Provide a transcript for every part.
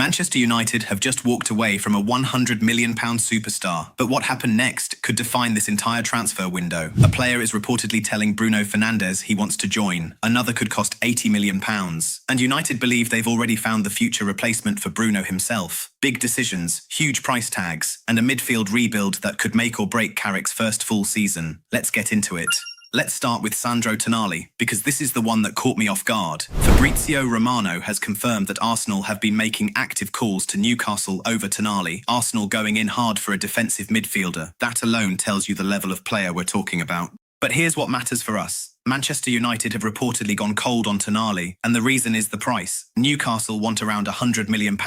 Manchester United have just walked away from a £100 million superstar. But what happened next could define this entire transfer window. A player is reportedly telling Bruno Fernandes he wants to join. Another could cost £80 million. And United believe they've already found the future replacement for Bruno himself. Big decisions, huge price tags, and a midfield rebuild that could make or break Carrick's first full season. Let's get into it. Let's start with Sandro Tonali, because this is the one that caught me off guard. Fabrizio Romano has confirmed that Arsenal have been making active calls to Newcastle over Tonali, Arsenal going in hard for a defensive midfielder. That alone tells you the level of player we're talking about. But here's what matters for us. Manchester United have reportedly gone cold on Tonali, and the reason is the price. Newcastle want around £100 million,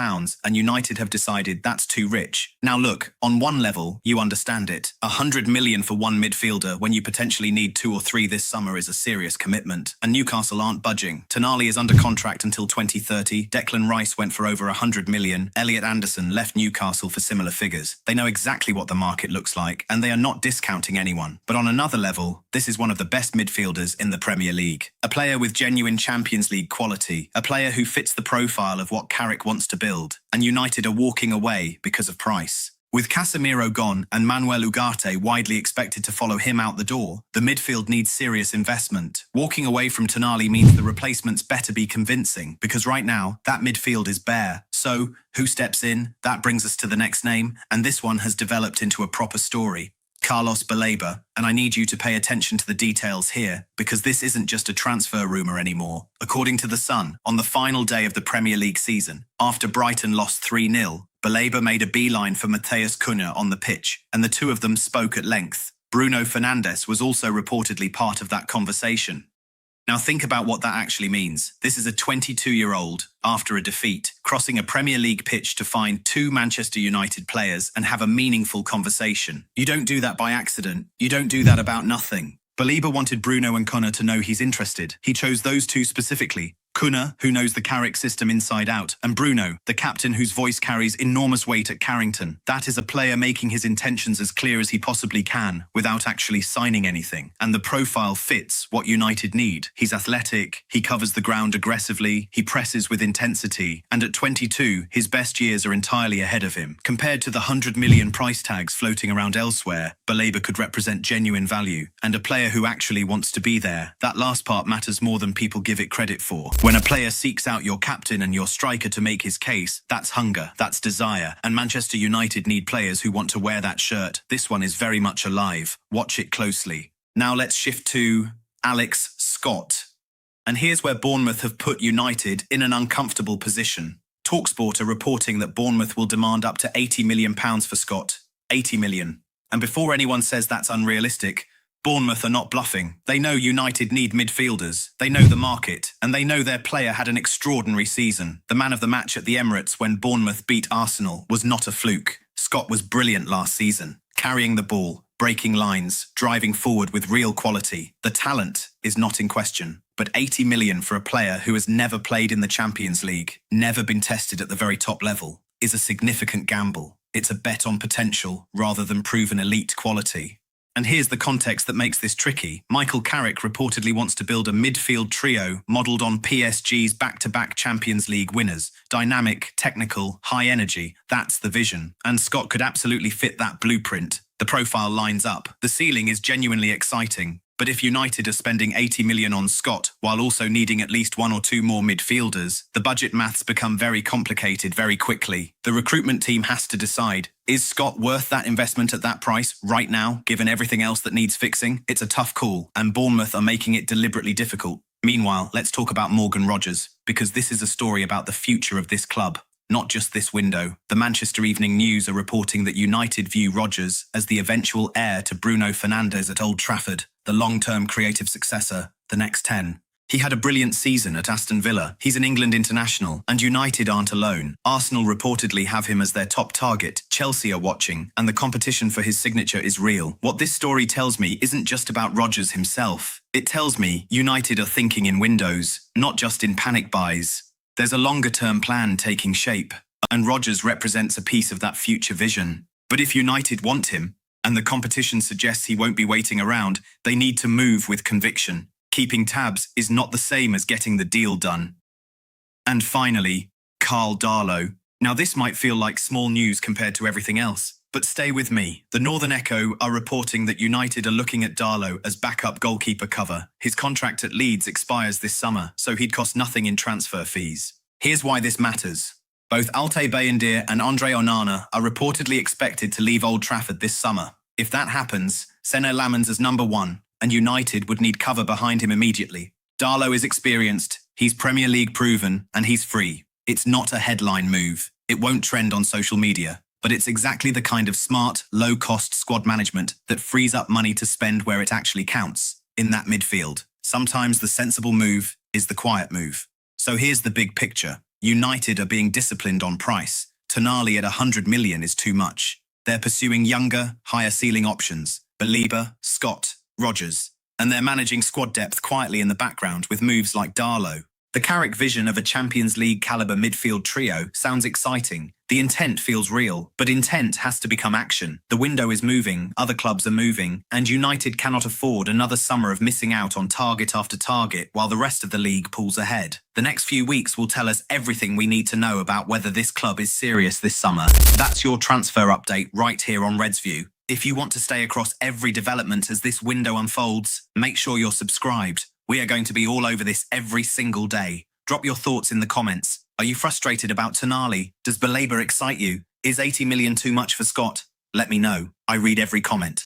and United have decided that's too rich. Now look, on one level, you understand it. £100 million for one midfielder when you potentially need 2 or 3 this summer is a serious commitment, and Newcastle aren't budging. Tonali is under contract until 2030, Declan Rice went for over £100 million, Elliot Anderson left Newcastle for similar figures. They know exactly what the market looks like, and they are not discounting anyone. But on another level, this is one of the best midfielders in the Premier League. A player with genuine Champions League quality, a player who fits the profile of what Carrick wants to build, and United are walking away because of price. With Casemiro gone and Manuel Ugarte widely expected to follow him out the door, the midfield needs serious investment. Walking away from Tonali means the replacements better be convincing, because right now, that midfield is bare. So, who steps in? That brings us to the next name, and this one has developed into a proper story. Carlos Baleba, and I need you to pay attention to the details here, because this isn't just a transfer rumour anymore. According to The Sun, on the final day of the Premier League season, after Brighton lost 3-0, Baleba made a beeline for Matheus Cunha on the pitch, and the two of them spoke at length. Bruno Fernandes was also reportedly part of that conversation. Now think about what that actually means. This is a 22-year-old, after a defeat, crossing a Premier League pitch to find 2 Manchester United players and have a meaningful conversation. You don't do that by accident. You don't do that about nothing. Baleba wanted Bruno and Cunha to know he's interested. He chose those 2 specifically. Cunha, who knows the Carrick system inside out, and Bruno, the captain whose voice carries enormous weight at Carrington. That is a player making his intentions as clear as he possibly can, without actually signing anything. And the profile fits what United need. He's athletic, he covers the ground aggressively, he presses with intensity, and at 22, his best years are entirely ahead of him. Compared to the £100 million price tags floating around elsewhere, Baleba could represent genuine value, and a player who actually wants to be there. That last part matters more than people give it credit for. When a player seeks out your captain and your striker to make his case, that's hunger, that's desire, and Manchester United need players who want to wear that shirt. This one is very much alive. Watch it closely. Now let's shift to Alex Scott. And here's where Bournemouth have put United in an uncomfortable position. TalkSport are reporting that Bournemouth will demand up to £80 million for Scott. £80 million. And before anyone says that's unrealistic, Bournemouth are not bluffing. They know United need midfielders. They know the market, and they know their player had an extraordinary season. The man of the match at the Emirates when Bournemouth beat Arsenal was not a fluke. Scott was brilliant last season, carrying the ball, breaking lines, driving forward with real quality. The talent is not in question. But £80 million for a player who has never played in the Champions League, never been tested at the very top level, is a significant gamble. It's a bet on potential rather than proven elite quality. And here's the context that makes this tricky. Michael Carrick reportedly wants to build a midfield trio modelled on PSG's back-to-back Champions League winners. Dynamic, technical, high energy. That's the vision. And Scott could absolutely fit that blueprint. The profile lines up. The ceiling is genuinely exciting. But if United are spending £80 million on Scott while also needing at least 1 or 2 more midfielders, the budget maths become very complicated very quickly. The recruitment team has to decide, is Scott worth that investment at that price right now, given everything else that needs fixing? It's a tough call, and Bournemouth are making it deliberately difficult. Meanwhile, let's talk about Morgan Rogers, because this is a story about the future of this club. Not just this window. The Manchester Evening News are reporting that United view Rodgers as the eventual heir to Bruno Fernandes at Old Trafford, the long-term creative successor, the next 10. He had a brilliant season at Aston Villa. He's an England international, and United aren't alone. Arsenal reportedly have him as their top target. Chelsea are watching, and the competition for his signature is real. What this story tells me isn't just about Rodgers himself. It tells me United are thinking in windows, not just in panic buys. There's a longer-term plan taking shape, and Rodgers represents a piece of that future vision. But if United want him, and the competition suggests he won't be waiting around, they need to move with conviction. Keeping tabs is not the same as getting the deal done. And finally, Karl Darlow. Now this might feel like small news compared to everything else, but stay with me. The Northern Echo are reporting that United are looking at Darlow as backup goalkeeper cover. His contract at Leeds expires this summer, so he'd cost nothing in transfer fees. Here's why this matters. Both Altay Bayindir and Andre Onana are reportedly expected to leave Old Trafford this summer. If that happens, Senne Lammens as number one, and United would need cover behind him immediately. Darlow is experienced, he's Premier League proven, and he's free. It's not a headline move. It won't trend on social media, but it's exactly the kind of smart, low-cost squad management that frees up money to spend where it actually counts, in that midfield. Sometimes the sensible move is the quiet move. So here's the big picture. United are being disciplined on price. Tonali at 100 million is too much. They're pursuing younger, higher-ceiling options. Baleba, Scott, Rodgers. And they're managing squad depth quietly in the background with moves like Darlow. The Carrick vision of a Champions League caliber midfield trio sounds exciting. The intent feels real, but intent has to become action. The window is moving, other clubs are moving, and United cannot afford another summer of missing out on target after target while the rest of the league pulls ahead. The next few weeks will tell us everything we need to know about whether this club is serious this summer. That's your transfer update right here on Reds View. If you want to stay across every development as this window unfolds, make sure you're subscribed. We are going to be all over this every single day. Drop your thoughts in the comments. Are you frustrated about Tonali? Does Baleba excite you? Is 80 million too much for Scott? Let me know. I read every comment.